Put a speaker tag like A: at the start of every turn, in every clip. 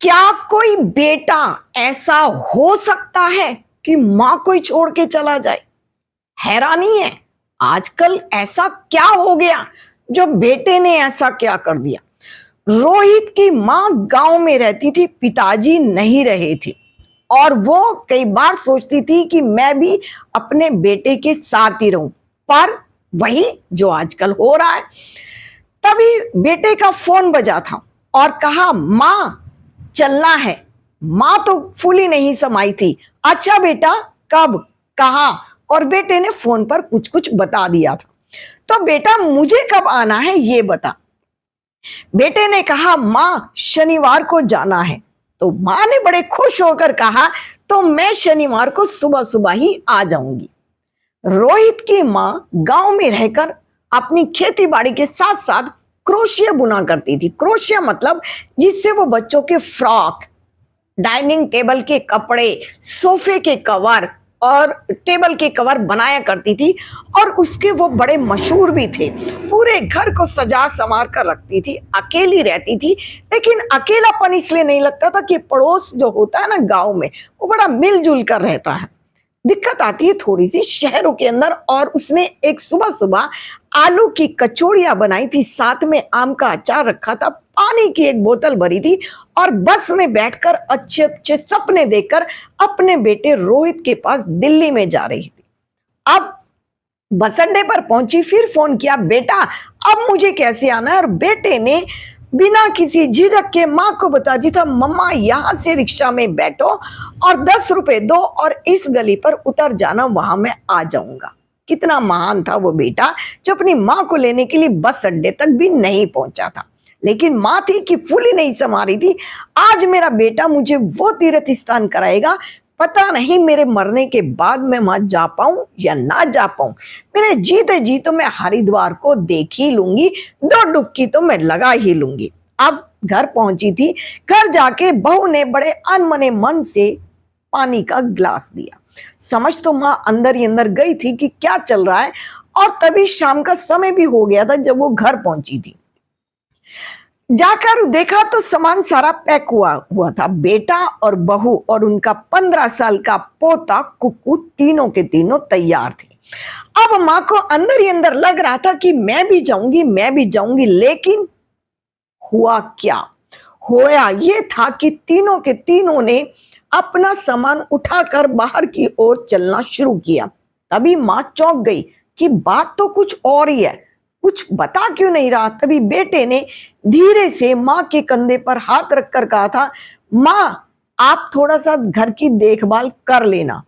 A: क्या कोई बेटा ऐसा हो सकता है कि मां को ही छोड़ के चला जाए? हैरानी है, आजकल ऐसा क्या हो गया जो बेटे ने ऐसा क्या कर दिया। रोहित की मां गांव में रहती थी, पिताजी नहीं रहे थे और वो कई बार सोचती थी कि मैं भी अपने बेटे के साथ ही रहूं, पर वही जो आजकल हो रहा है। तभी बेटे का फोन बजा था और कहा मां चलना है। मां तो फूली नहीं समाई थी। अच्छा बेटा, कब, कहा? और बेटे ने फोन पर कुछ कुछ बता दिया था। तो बेटा मुझे कब आना है ये बता। बेटे ने कहा मां शनिवार को जाना है। तो मां ने बड़े खुश होकर कहा तो मैं शनिवार को सुबह सुबह ही आ जाऊंगी। रोहित की मां गांव में रहकर अपनी खेती बाड़ी के साथ साथ क्रोशिया बुना करती थी। क्रोशिया मतलब जिससे वो बच्चों के फ्रॉक, डाइनिंग टेबल के कपड़े, सोफे के कवर और टेबल के कवर बनाया करती थी और उसके वो बड़े मशहूर भी थे। पूरे घर को सजा संवार कर रखती थी। अकेली रहती थी, लेकिन अकेलापन इसलिए नहीं लगता था कि पड़ोस जो होता है ना गांव में, वो बड़ा मिलजुल कर रहता है। दिक्कत आती है थोड़ी सी शहरों के अंदर। और उसने एक सुबह सुबह आलू की कचौड़ियां बनाई थी, साथ में आम का अचार रखा था, पानी की एक बोतल भरी थी और बस में बैठकर अच्छे अच्छे सपने देखकर अपने बेटे रोहित के पास दिल्ली में जा रही थी। अब बस अड्डे पर पहुंची, फिर फोन किया बेटा अब मुझे कैसे आना है। और बेटे ने बिना किसी झिझक के मां को बता दी था मम्मा यहां से रिक्शा में बैठो और 10 रुपए दो और इस गली पर उतर जाना, वहां मैं आ जाऊंगा। कितना महान था वो बेटा जो अपनी मां को लेने के लिए बस अड्डे तक भी नहीं पहुंचा था। लेकिन मां थी कि फूली नहीं समा रही थी। आज मेरा बेटा मुझे वो तीर्थ स्थान कराएगा, पता नहीं मेरे मरने के बाद मैं वहां जा पाऊं या ना जा पाऊं। मेरे जीते जी तो मैं हरिद्वार को देख ही लूंगी, 2 डुबकी तो मैं लगा ही लूंगी। अब घर पहुंची थी। घर जाके बहू ने बड़े अनमने मन से पानी का गिलास दिया। समझ तो मां अंदर ही अंदर गई थी कि क्या चल रहा है। और तभी शाम का समय भी हो गया था जब वो घर पहुंची थी। जाकर देखा तो सामान सारा पैक हुआ था। बेटा और बहू और उनका 15 साल का पोता कुक्कू तीनों के तीनों तैयार थे। अब मां को अंदर ही अंदर लग रहा था कि मैं भी जाऊंगी। लेकिन हुआ क्या? होया ये था कि तीनों के तीनों ने अपना सामान उठाकर बाहर की ओर चलना शुरू किया। तभी मां चौंक गई कि बात तो कुछ और ही है, कुछ बता क्यों नहीं रहा। तभी बेटे ने धीरे से मां के कंधे पर हाथ रखकर कहा था मां आप थोड़ा सा घर की देखभाल कर लेना।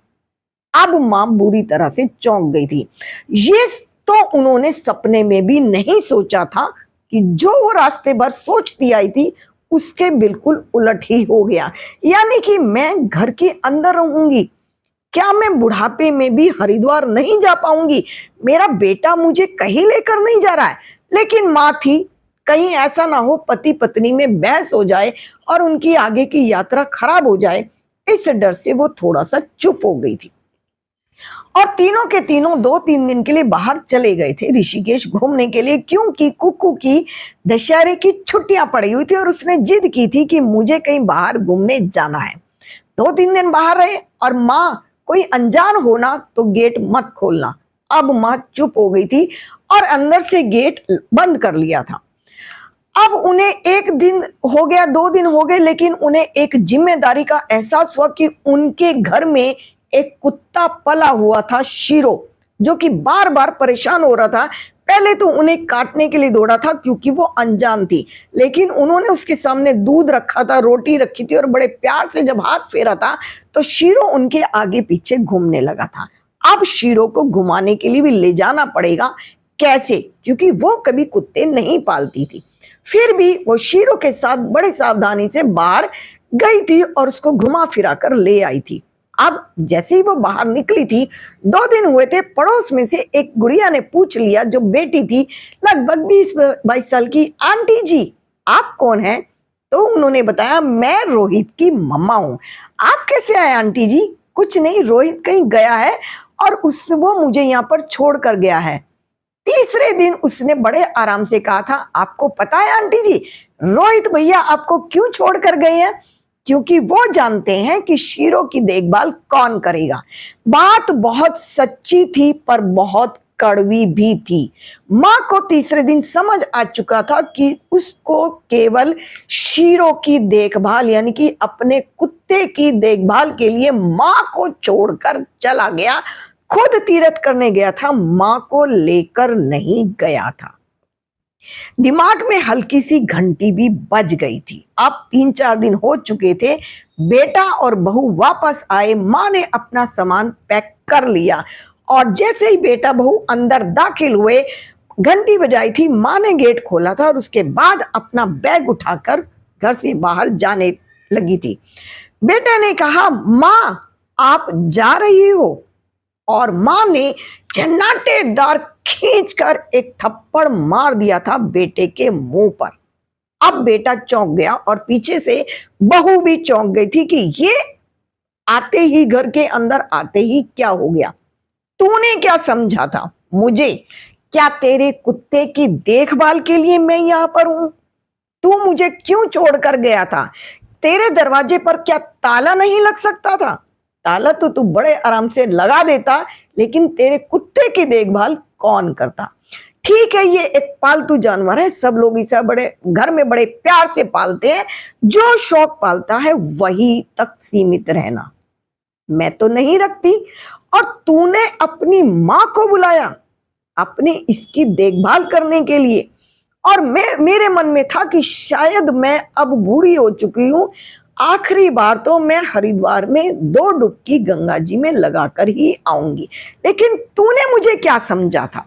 A: अब मां बुरी तरह से चौंक गई थी। ये तो उन्होंने सपने में भी नहीं सोचा था कि जो वो रास्ते भर सोचती आई थी उसके बिल्कुल उलट ही हो गया। यानी कि मैं घर के अंदर रहूंगी, क्या मैं बुढ़ापे में भी हरिद्वार नहीं जा पाऊंगी? मेरा बेटा मुझे कहीं लेकर नहीं जा रहा है। लेकिन मां थी, कहीं ऐसा ना हो पति पत्नी में बहस हो जाए और उनकी आगे की यात्रा खराब हो जाए, इस डर से वो थोड़ा सा चुप हो गई थी। और तीनों के तीनों 2-3 दिन के लिए बाहर चले गए थे ऋषिकेश घूमने के लिए, क्योंकि कुक्कू की दशहरे की छुट्टियां पड़ी हुई थी और उसने जिद की थी कि मुझे कहीं बाहर घूमने जाना है। 2-3 दिन बाहर रहे और मां कोई अनजान होना तो गेट मत खोलना। अब मां चुप हो गई थी और अंदर से गेट बंद कर लिया था। अब उन्हें 1 दिन हो गया, 2 दिन हो गए, लेकिन उन्हें एक जिम्मेदारी का एहसास हुआ कि उनके घर में एक कुत्ता पला हुआ था शीरो, जो कि बार बार परेशान हो रहा था। पहले तो उन्हें काटने के लिए दौड़ा था क्योंकि वो अनजान थी, लेकिन उन्होंने उसके सामने दूध रखा था, रोटी रखी थी और बड़े प्यार से जब हाथ फेरा था तो शीरो उनके आगे पीछे घूमने लगा था। अब शीरो को घुमाने के लिए भी ले जाना पड़ेगा, कैसे? क्योंकि वो कभी कुत्ते नहीं पालती थी। फिर भी वो शीरो के साथ बड़ी सावधानी से बाहर गई थी और उसको घुमा फिरा कर ले आई थी। अब जैसे ही वो बाहर निकली थी, 2 दिन हुए थे, पड़ोस में से एक गुड़िया ने पूछ लिया, जो बेटी थी लगभग 20-22 साल की, आंटी जी आप कौन हैं? तो उन्होंने बताया मैं रोहित की मम्मा हूं। आप कैसे आए आंटी जी? कुछ नहीं, रोहित कहीं गया है और वो मुझे यहाँ पर छोड़ कर गया है। तीसरे दिन उसने बड़े आराम से कहा था आपको पता है आंटी जी रोहित भैया आपको क्यों छोड़ कर गए हैं? क्योंकि वो जानते हैं कि शीरो की देखभाल कौन करेगा। बात बहुत सच्ची थी पर बहुत कड़वी भी थी। माँ को तीसरे दिन समझ आ चुका था कि उसको केवल शीरो की देखभाल यानी कि अपने कुत्ते की देखभाल के लिए माँ को छोड़कर चला गया। खुद तीरथ करने गया था, माँ को लेकर नहीं गया था। दिमाग में हल्की सी घंटी भी बज गई थी। अब 3-4 दिन हो चुके थे। बेटा और बहू वापस आए। माँ ने अपना सामान पैक कर लिया और जैसे ही बेटा बहू अंदर दाखिल हुए, घंटी बजाई थी। माँ ने गेट खोला था और उसके बाद अपना बैग उठाकर घर से बाहर जाने लगी थी। बेटे ने कहा, माँ आप जा रही हो? और माँ ने झन्नाटेदार खींचकर एक थप्पड़ मार दिया था बेटे के मुंह पर। अब बेटा चौंक गया और पीछे से बहू भी चौंक गई थी कि ये आते ही, घर के अंदर आते ही क्या हो गया? तूने क्या समझा था मुझे? क्या तेरे कुत्ते की देखभाल के लिए मैं यहां पर हूं? तू मुझे क्यों छोड़कर गया था? तेरे दरवाजे पर क्या ताला नहीं लग सकता था? ताला तो तू बड़े आराम से लगा देता, लेकिन तेरे कुत्ते की देखभाल कौन करता? ठीक है, ये एक पालतू जानवर है, सब लोग इसे बड़े घर में बड़े प्यार से पालते हैं। जो शौक पालता है वही तक सीमित रहना। मैं तो नहीं रखती। और तूने अपनी माँ को बुलाया अपने इसकी देखभाल करने के लिए। और मेरे मन में था कि शायद मैं अब बूढ़ी हो चुकी हूं, आखिरी बार तो मैं हरिद्वार में 2 डुबकी गंगा जी में लगाकर ही आऊंगी। लेकिन तूने मुझे क्या समझा था?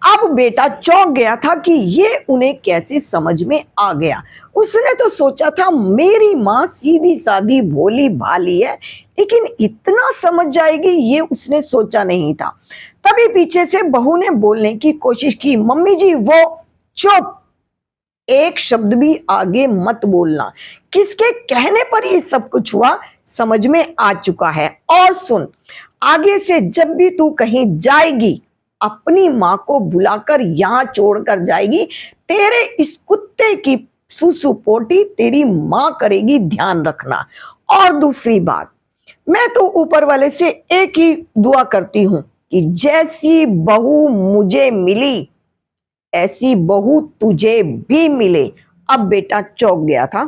A: अब बेटा चौंक गया था कि ये उन्हें कैसे समझ में आ गया। उसने तो सोचा था मेरी माँ सीधी सादी भोली भाली है, लेकिन इतना समझ जाएगी ये उसने सोचा नहीं था। तभी पीछे से बहू ने बोलने की कोशिश की, मम्मी जी वो चुप, एक शब्द भी आगे मत बोलना। किसके कहने पर ये सब कुछ हुआ समझ में आ चुका है। और सुन, आगे से जब भी तू कहीं जाएगी अपनी माँ को बुलाकर यहां छोड़कर जाएगी। तेरे इस कुत्ते की सुसु पोटी तेरी माँ करेगी, ध्यान रखना। और दूसरी बात, मैं तो ऊपर वाले से एक ही दुआ करती हूं कि जैसी बहू मुझे मिली ऐसी बहू तुझे भी मिले। अब बेटा चौंक गया था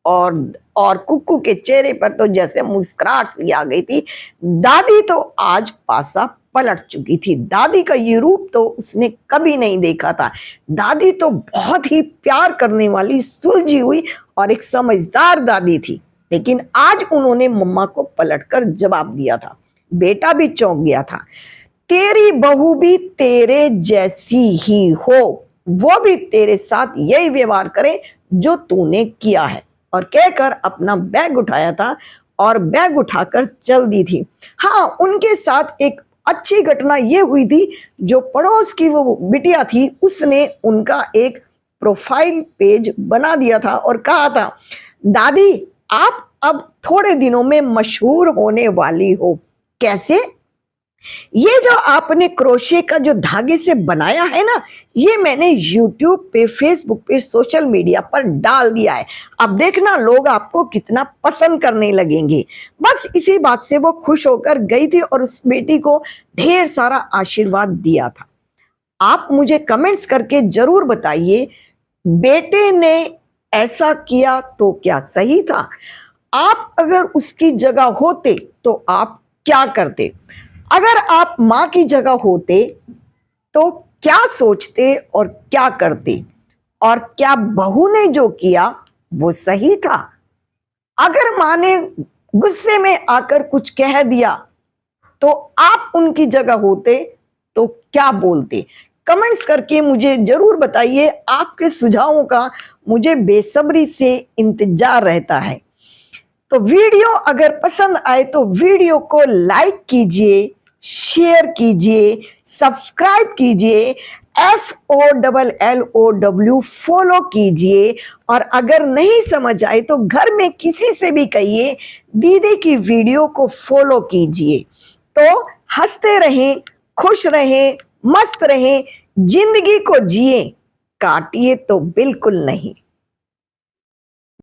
A: और कुक्कू के चेहरे पर तो जैसे मुस्कुराहट सी आ गई थी। दादी तो आज पासा पलट चुकी थी। दादी का ये रूप तो उसने कभी नहीं देखा था। दादी तो बहुत ही प्यार करने वाली, सुलझी हुई और एक समझदार दादी थी, लेकिन आज उन्होंने मम्मा को पलटकर जवाब दिया था। बेटा भी चौंक गया था। तेरी बहू भी तेरे जैसी ही हो, वो भी तेरे साथ यही व्यवहार करे जो तूने किया है। और कहकर अपना बैग उठाया था और बैग उठाकर चल दी थी। हाँ, उनके साथ एक अच्छी घटना ये हुई थी, जो पड़ोस की वो बिटिया थी उसने उनका एक प्रोफाइल पेज बना दिया था और कहा था, दादी आप अब थोड़े दिनों में मशहूर होने वाली हो। कैसे? ये जो आपने क्रोशे का जो धागे से बनाया है ना, ये मैंने यूट्यूब पे, फेसबुक पे, सोशल मीडिया पर डाल दिया है। अब देखना लोग आपको कितना पसंद करने लगेंगे। बस इसी बात से वो खुश होकर गई थी और उस बेटी को ढेर सारा आशीर्वाद दिया था। आप मुझे कमेंट्स करके जरूर बताइए, बेटे ने ऐसा किया तो क्या सही था? आप अगर उसकी जगह होते तो आप क्या करते? अगर आप माँ की जगह होते तो क्या सोचते और क्या करते? और क्या बहू ने जो किया वो सही था? अगर माँ ने गुस्से में आकर कुछ कह दिया तो आप उनकी जगह होते तो क्या बोलते? कमेंट्स करके मुझे जरूर बताइए। आपके सुझावों का मुझे बेसब्री से इंतजार रहता है। तो वीडियो अगर पसंद आए तो वीडियो को लाइक कीजिए, शेयर कीजिए, सब्सक्राइब कीजिए, FOLLOW फॉलो कीजिए। और अगर नहीं समझ आए तो घर में किसी से भी कहिए दीदी की वीडियो को फॉलो कीजिए। तो हंसते रहें, खुश रहें, मस्त रहें, जिंदगी को जिए, काटिए तो बिल्कुल नहीं।